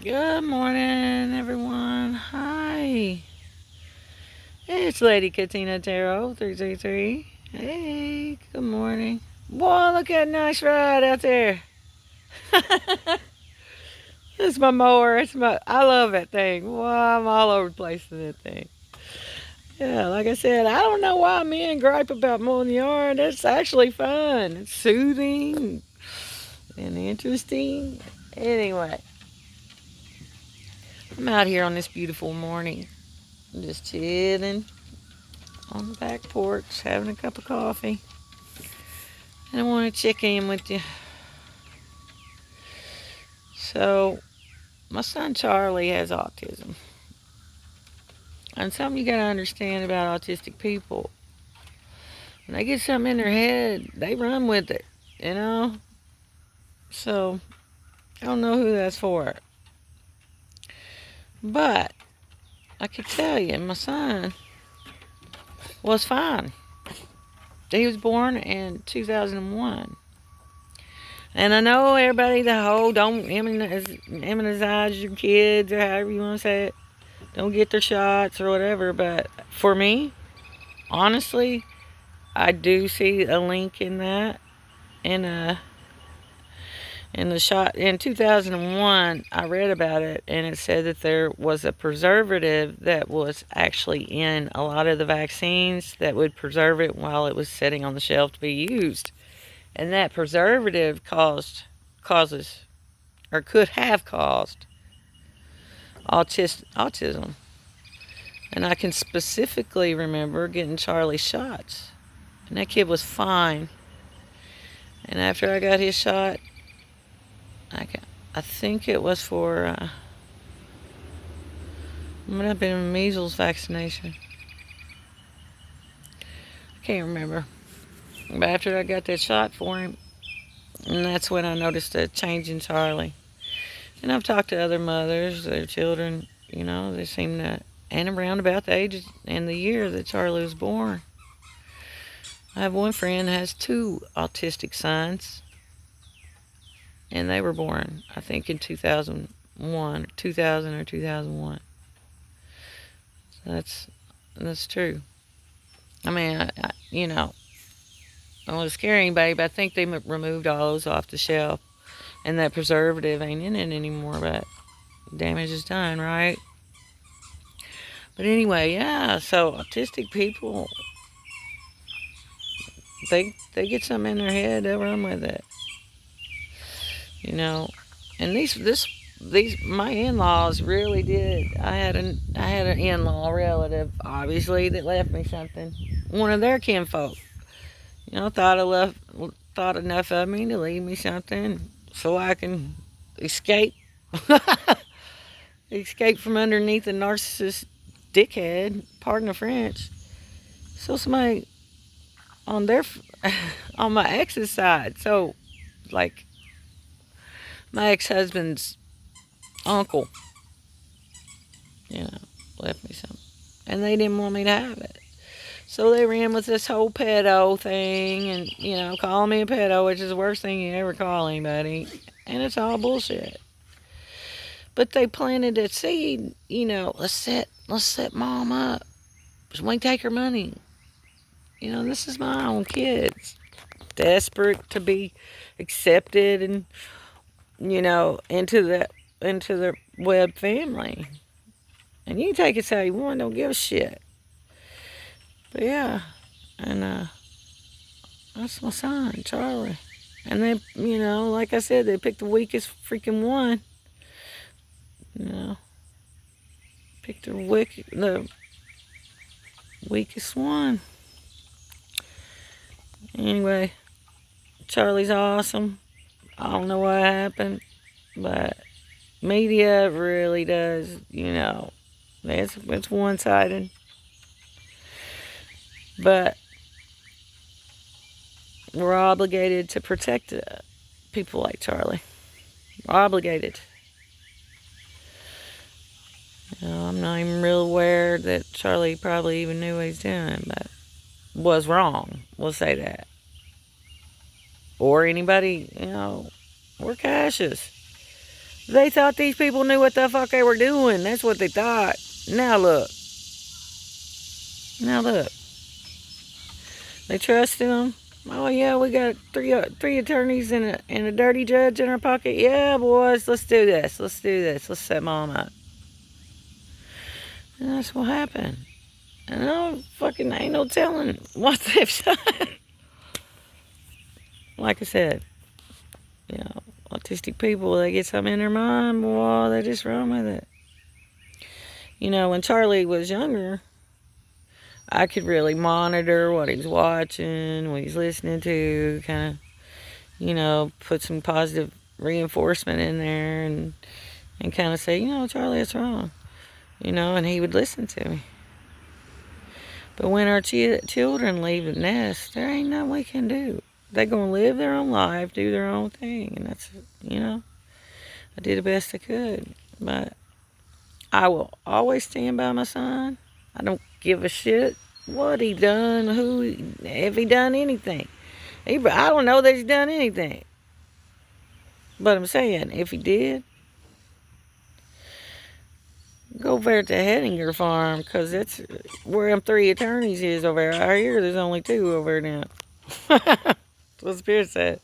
Good morning, everyone. Hi. It's Lady Katina Tarot 333. Hey, good morning. Boy, look at a nice ride out there. This is my mower. I love that thing. Boy, I'm all over the place in that thing. Yeah, like I said, I don't know why men gripe about mowing the yard. It's actually fun. It's soothing and interesting. Anyway, I'm out here on this beautiful morning. I'm just chilling on the back porch, having a cup of coffee. And I want to check in with you. So, my son Charlie has autism. And something you got to understand about autistic people, when they get something in their head, they run with it, you know? So, I don't know who that's for. But, I could tell you, my son was fine. He was born in 2001. And I know everybody, don't immunize your kids or however you want to say it. Don't get their shots or whatever. But for me, honestly, I do see a link in that. In the shot in 2001, I read about it, and it said that there was a preservative that was actually in a lot of the vaccines that would preserve it while it was sitting on the shelf to be used. And that preservative causes or could have caused autism. And I can specifically remember getting Charlie shots. And that kid was fine. And after I got his shot, I think it was for, it might have been a measles vaccination. I can't remember. But after I got that shot for him, and that's when I noticed a change in Charlie. And I've talked to other mothers, their children, they seem to, and around about the age and the year that Charlie was born. I have one friend that has two autistic sons, and they were born, I think, in 2001, 2000 or 2001. So that's true. I mean, I don't want to scare anybody, but I think they removed all those off the shelf, and that preservative ain't in it anymore. But damage is done, right? But anyway, yeah. So autistic people, they get something in their head, they'll run with it. And these my in-laws really did. I had an in-law relative, obviously, that left me something. One of their kinfolk, thought enough of me to leave me something so I can escape, escape from underneath a narcissist dickhead. Pardon the French. So somebody on their on my ex's side, so like my ex-husband's uncle, you know, left me some. And they didn't want me to have it. So they ran with this whole pedo thing and, calling me a pedo, which is the worst thing you ever call anybody. And it's all bullshit. But they planted a seed, let's set mom up. So we take her money. This is my own kids. Desperate to be accepted and, into the Webb family. And you can take it how you want, don't give a shit. But yeah, and that's my son, Charlie. And they, like I said, they picked the weakest freaking one. Picked the weakest one. Anyway, Charlie's awesome. I don't know what happened, but media really does, it's one-sided. But we're obligated to protect people like Charlie. We're obligated. I'm not even real aware that Charlie probably even knew what he's doing, but was wrong. We'll say that. Or anybody, or Cassius. They thought these people knew what the fuck they were doing. That's what they thought. Now look. Now look. They trusted them. Oh yeah, we got three attorneys and a dirty judge in our pocket. Yeah, boys, let's do this. Let's do this. Let's set mom up. And that's what happened. And no fucking ain't no telling what they've done. Like I said, you know, autistic people, they get something in their mind, boy, they just run with it. You know, when Charlie was younger, I could really monitor what he's watching, what he's listening to, kind of, you know, put some positive reinforcement in there and kind of say, you know, Charlie, it's wrong. You know, and he would listen to me. But when our children leave the nest, there ain't nothing we can do. They're going to live their own life, do their own thing. And that's, you know, I did the best I could. But I will always stand by my son. I don't give a shit what he done, if he done anything. I don't know that he's done anything. But I'm saying, if he did, go over to Hettinger Farm, because that's where them 3 attorneys is over there. I hear there's only 2 over there now. That's what Spirit said.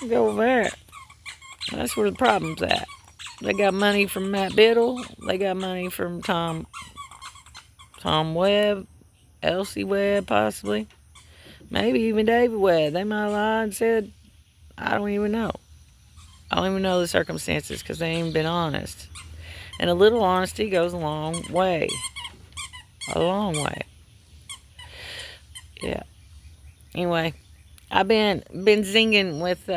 Go over there. That's where the problem's at. They got money from Matt Biddle. They got money from Tom Webb, Elsie Webb, possibly. Maybe even David Webb. They might have lied and said, I don't even know. I don't even know the circumstances because they ain't been honest. And a little honesty goes a long way. A long way. Yeah. Anyway, I've been zinging with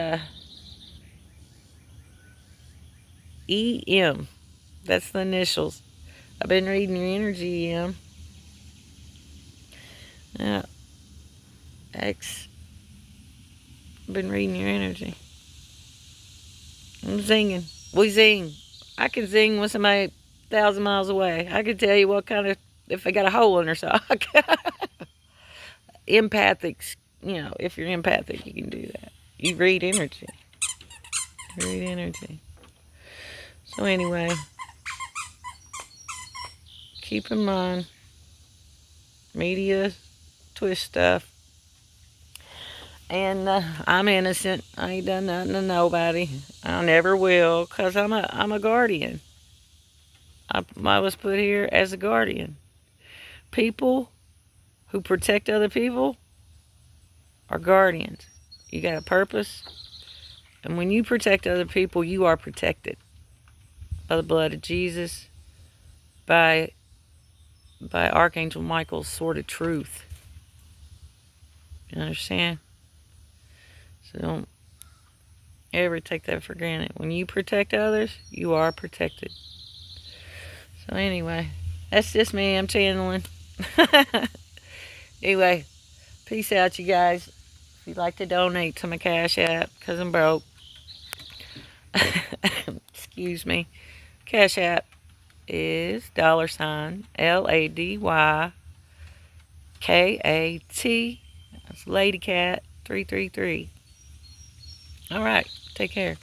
EM. That's the initials. I've been reading your energy, EM. Yeah. X. I've been reading your energy. I'm zinging. We zing. I can zing with somebody 1,000 miles away. I can tell you what kind of, if they got a hole in their sock. Empathic, you know, if you're empathic, you can do that. You read energy. Read energy. So anyway, keep in mind, media twist stuff. And I'm innocent. I ain't done nothing to nobody. I never will, cause I'm a guardian. I was put here as a guardian. People who protect other people are guardians. You got a purpose, and when you protect other people, you are protected by the blood of Jesus, by Archangel Michael's sword of truth. You understand? So don't ever take that for granted. When you protect others, you are protected. So anyway, that's just me. I'm channeling. Anyway, peace out, you guys. If you'd like to donate to my Cash App, because I'm broke. Excuse me. Cash App is $LadyKat. That's Lady Cat 333. All right. Take care.